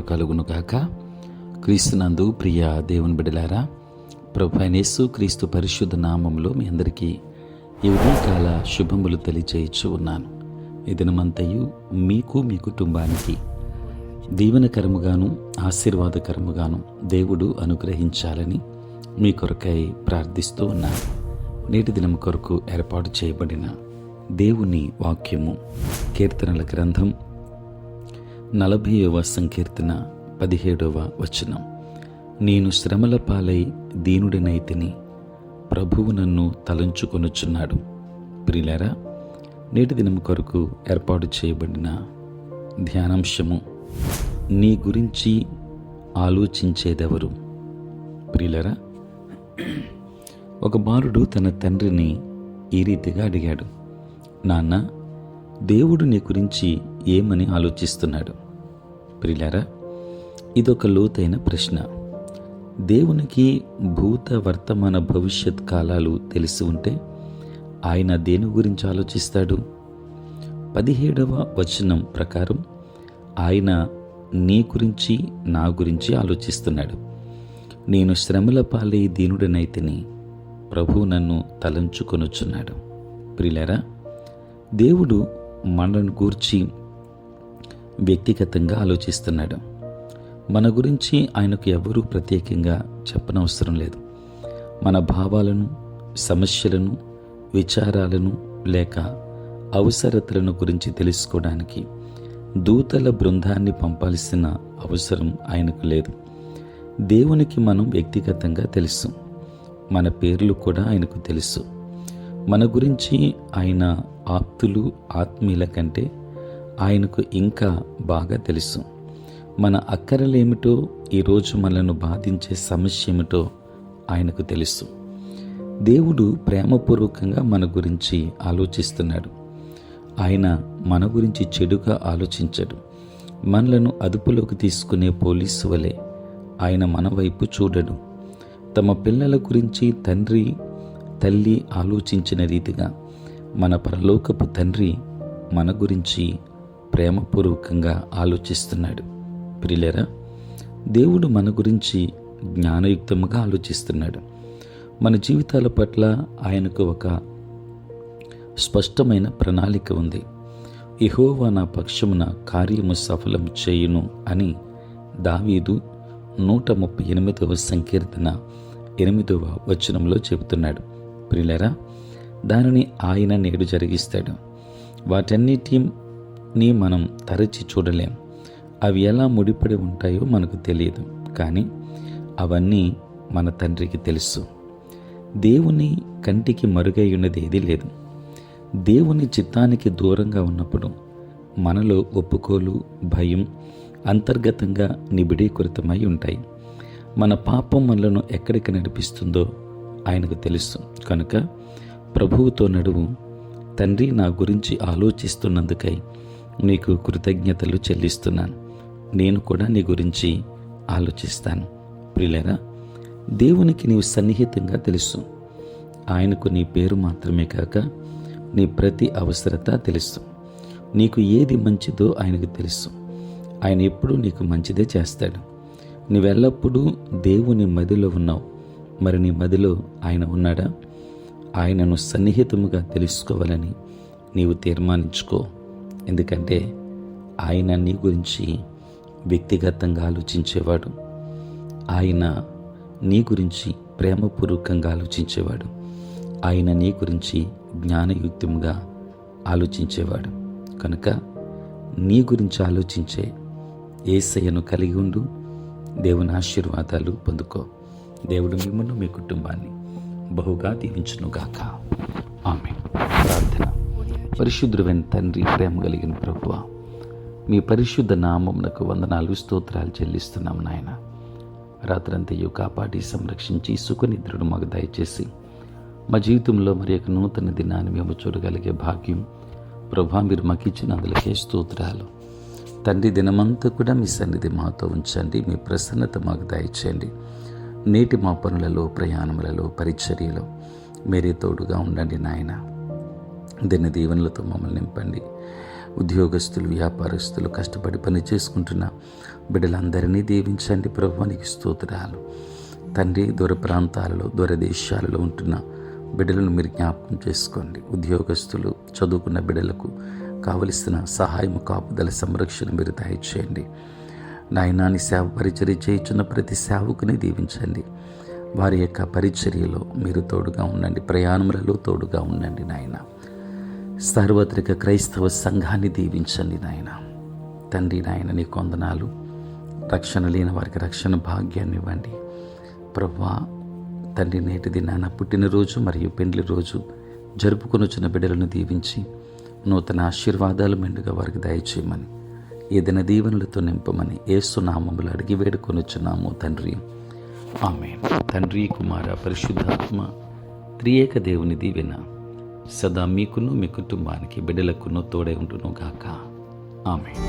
కలుగునుగాక. క్రీస్తునందు ప్రియ దేవుని బిడ్డలారా, ప్రభు అయిన యేసు క్రీస్తు పరిశుద్ధ నామములో మీ అందరికీ ఈ ఉదయకాల శుభములు తెలియచేయచ్చు ఉన్నాను. ఈ దినమంతయు మీకు మీ కుటుంబానికి దీవెనకరముగాను ఆశీర్వాదకరముగాను దేవుడు అనుగ్రహించాలని మీ కొరకై ప్రార్థిస్తూ ఉన్నాను. నేటి దినం కొరకు ఏర్పాటు చేయబడిన దేవుని వాక్యము కీర్తనల గ్రంథం 40వ సంకీర్తన 17వ వచనం. నేను శ్రమల పాలై దీనుడినైతిని, ప్రభువు నన్ను తలంచుకొనుచున్నాడు. ప్రియులారా, నేటి దినం కొరకు ఏర్పాటు చేయబడిన ధ్యానాంశము, నీ గురించి ఆలోచించేదెవరు? ప్రియులారా, ఒక బాలుడు తన తండ్రిని ఈ రీతిగా అడిగాడు, నాన్న, దేవుడు నీ గురించి ఏమని ఆలోచిస్తున్నాడు? ప్రియులారా, ఇదొక లోతైన ప్రశ్న. దేవునికి భూత వర్తమాన భవిష్యత్ కాలాలు తెలిసి ఉంటే ఆయన దేని గురించి ఆలోచిస్తాడు? 17వ వచనం ప్రకారం ఆయన నీ గురించి, నా గురించి ఆలోచిస్తున్నాడు. నేను శ్రమల పాలై దీనుడినైతిని, ప్రభువు నన్ను తలంచుకొనుచున్నాడు. ప్రియులారా, దేవుడు మనను గూర్చి వ్యక్తిగతంగా ఆలోచిస్తున్నాడు. మన గురించి ఆయనకు ఎవరూ ప్రత్యేకంగా చెప్పనవసరం లేదు. మన భావాలను, సమస్యలను, విచారాలను లేక అవసరతలను గురించి తెలుసుకోవడానికి దూతల బృందాన్ని పంపాల్సిన అవసరం ఆయనకు లేదు. దేవునికి మనం వ్యక్తిగతంగా తెలుసు. మన పేర్లు కూడా ఆయనకు తెలుసు. మన గురించి ఆయన ఆప్తులు, ఆత్మీయుల కంటే ఆయనకు ఇంకా బాగా తెలుసు. మన అక్కరలేమిటో, ఈరోజు మనను బాధించే సమస్య ఏమిటో ఆయనకు తెలుసు. దేవుడు ప్రేమపూర్వకంగా మన గురించి ఆలోచిస్తున్నాడు. ఆయన మన గురించి చెడుగా ఆలోచించడు. మనలను అదుపులోకి తీసుకునే పోలీసు వలె ఆయన మన వైపు చూడడు. తమ పిల్లల గురించి తండ్రి, తల్లి ఆలోచించిన రీతిగా మన పరలోకపు తండ్రి మన గురించి ప్రేమపూర్వకంగా ఆలోచిస్తున్నాడు. ప్రియులారా, దేవుడు మన గురించి జ్ఞానయుక్తముగా ఆలోచిస్తున్నాడు. మన జీవితాల పట్ల ఆయనకు ఒక స్పష్టమైన ప్రణాళిక ఉంది. యెహోవా నా పక్షమున కార్యము సఫలం చేయును అని దావీదు 138వ సంకీర్తన 8వ వచనంలో చెబుతున్నాడు. ప్రియులారా, దానిని ఆయన నేడు జరిగిస్తాడు. వాటన్నిటిని మనం తరచి చూడలేం. అవి ఎలా ముడిపడి ఉంటాయో మనకు తెలియదు, కానీ అవన్నీ మన తండ్రికి తెలుసు. దేవుని కంటికి మరుగై ఉన్నది ఏదీ లేదు. దేవుని చిత్తానికి దూరంగా ఉన్నప్పుడు మనలో ఒప్పుకోలు, భయం అంతర్గతంగా నిబిడీకృతమై ఉంటాయి. మన పాపం మనలను ఎక్కడికి నడిపిస్తుందో ఆయనకు తెలుసు. కనుక ప్రభువుతో నడువు. తండ్రి, నా గురించి ఆలోచిస్తున్నందుకై నీకు కృతజ్ఞతలు చెల్లిస్తున్నాను. నేను కూడా నీ గురించి ఆలోచిస్తాను. ప్రియులారా, దేవునికి నీవు సన్నిహితంగా తెలుసు. ఆయనకు నీ పేరు మాత్రమే కాక నీ ప్రతి అవసరత తెలుసు. నీకు ఏది మంచిదో ఆయనకు తెలుసు. ఆయన ఎప్పుడూ నీకు మంచిదే చేస్తాడు. నీవెల్లప్పుడూ దేవుని మదిలో ఉన్నావు. మరి నీ మదిలో ఆయన ఉన్నాడా? ఆయనను సన్నిహితముగా తెలుసుకోవాలని నీవు తీర్మానించుకో. ఎందుకంటే ఆయన నీ గురించి వ్యక్తిగతంగా ఆలోచించేవాడు. ఆయన నీ గురించి ప్రేమపూర్వకంగా ఆలోచించేవాడు. ఆయన నీ గురించి జ్ఞానయుక్తముగా ఆలోచించేవాడు. కనుక నీ గురించి ఆలోచించే యేసయ్యను కలిగి ఉండు. దేవుని ఆశీర్వాదాలు పొందుకో. దేవుడు మిమ్మల్ని, మీ కుటుంబాన్ని బహుగా దీవించునుగాక. ఆమేన్. ప్రార్థన. పరిశుద్ధుడైన తండ్రి, ప్రేమ కలిగిన ప్రభువా, మీ పరిశుద్ధ నామమునకు వందనాలు, స్తోత్రాలు చెల్లిస్తున్నాం నాయన. రాత్రంతయు కాపాడి సంరక్షించి సుఖనిద్రుడు మాకు దయచేసి మా జీవితంలో మరి యొక్క నూతన దినాన్ని మేము చూడగలిగే భాగ్యం ప్రభా మీరు మాకు ఇచ్చినందులకే స్తోత్రాలు. తండ్రి, దినమంతా కూడా మీ సన్నిధి మాతో ఉంచండి. మీ ప్రసన్నత మాకు దయచేయండి. నేటి మా పనులలో, ప్రయాణములలో, పరిచర్యలో మీరే తోడుగా ఉండండి నాయన. దీని దీవెనలతో మమ్మల్ని నింపండి. ఉద్యోగస్తులు, వ్యాపారస్తులు, కష్టపడి పని చేసుకుంటున్న బిడ్డలందరినీ దీవించండి ప్రభు. నీకు స్తోత్రాలు తండ్రి. దూర ప్రాంతాలలో, దూర దేశాలలో ఉంటున్న బిడ్డలను మీరు జ్ఞాపకం చేసుకోండి. ఉద్యోగస్తులు, చదువుకున్న బిడ్డలకు కావలసిన సహాయము, కాపుదల, సంరక్షణ మీరు దయచేయండి నాయనా. నీ సేవ పరిచర్య చేయుచున్న ప్రతి సేవకుని దీవించండి. వారి యొక్క పరిచర్యలో మీరు తోడుగా ఉండండి, ప్రయాణములలో తోడుగా ఉండండి నాయన. సార్వత్రిక క్రైస్తవ సంఘాన్ని దీవించండి నాయన. తండ్రి నాయన నీకు వందనాలు. రక్షణ లేని వారికి రక్షణ భాగ్యాన్ని ఇవ్వండి ప్రభువా. తండ్రి నేటి దినాన పుట్టినరోజు మరియు పెండ్లి రోజు జరుపుకొనుచున్న బిడ్డలను దీవించి నూతన ఆశీర్వాదాలు మెండుగా వారికి దయచేయమని, ఏదైనా దీవెనలతో నింపమని యేసు నామములో అడిగి వేడుకొనుచున్నాము తండ్రి. ఆమేన్. తండ్రి, కుమార, పరిశుద్ధాత్మ త్రియేక దేవుని దీవెన సదా మీకును మీ కుటుంబానికి బిడ్డలకును తోడై ఉండును గాక. ఆమేన్.